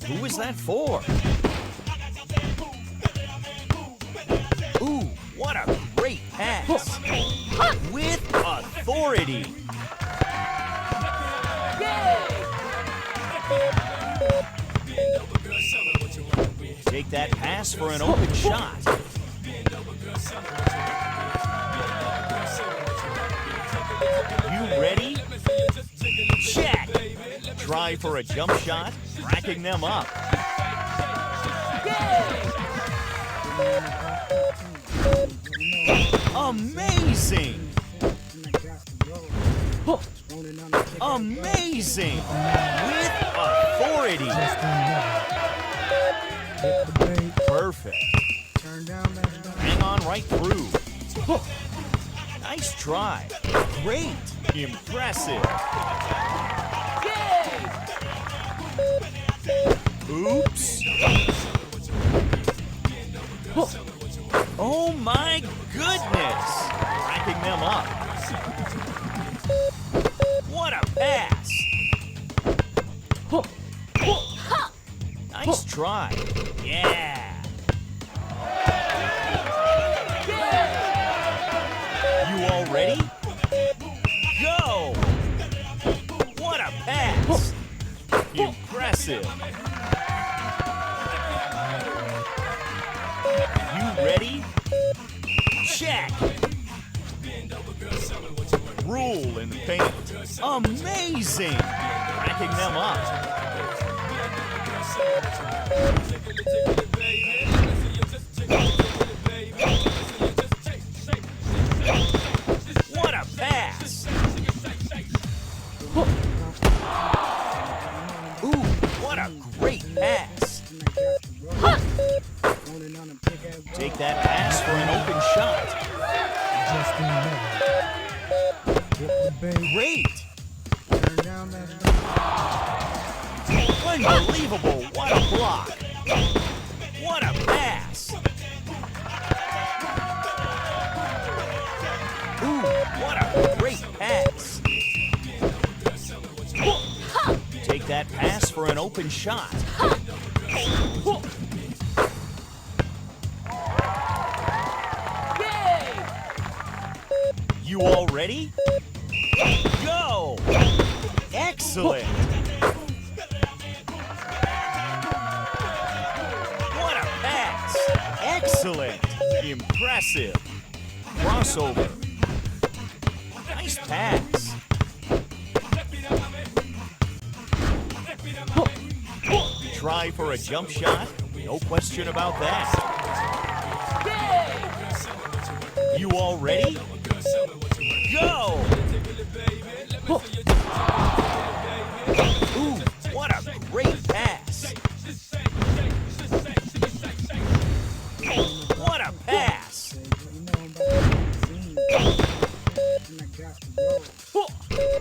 Who was that for? Ooh, what a great pass. With authority. Take that pass for an open shot. You ready? Check. Try for a jump shot, racking them up. Amazing! Amazing! With authority! Perfect. Hang on right through. Nice try. Great. Impressive. Oops. Oh my goodness! Racking them up. What a pass! Nice try. Yeah! You all ready? Go! What a pass! Impressive. You ready? Check. Rule in the paint. Amazing. Racking them up. What a pass. Ooh, what a great pass. Take that pass for an open shot. Great. Unbelievable. What a block. What a pass. Ooh, what a great pass. Take that pass for an open shot. You all ready? Go! Excellent! What a pass! Excellent! Impressive! Crossover! Nice pass! Try for a jump shot? No question about that. You all ready? Go! Ooh, what a great pass! What a pass!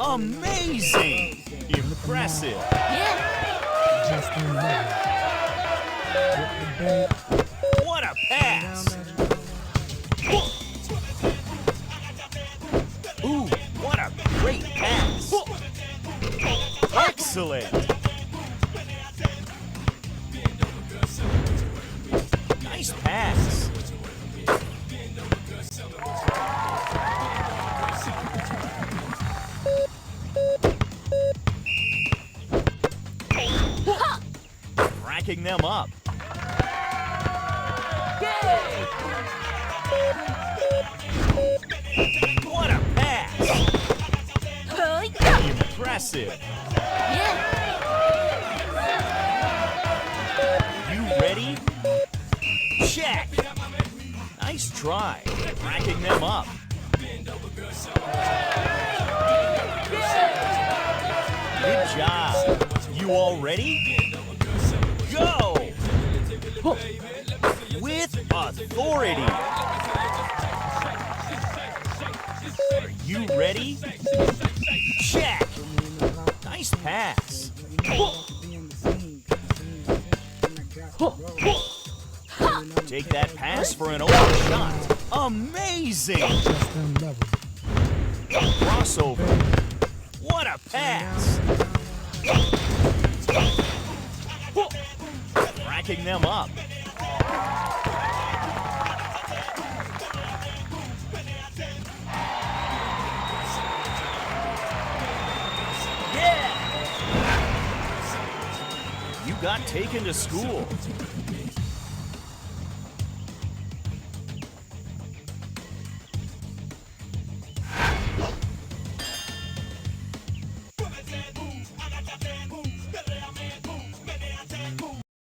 Amazing! Impressive! What a pass! Ooh, what a great pass! Excellent! Nice pass! Racking them up. What a pass! Impressive! You ready? Check! Nice try. Racking them up. Good job. You all ready? Go! With authority. Are you ready? Check! Nice pass. Take that pass for an open shot. Amazing! Crossover. What a pass! racking them up. Yeah! You got taken to school.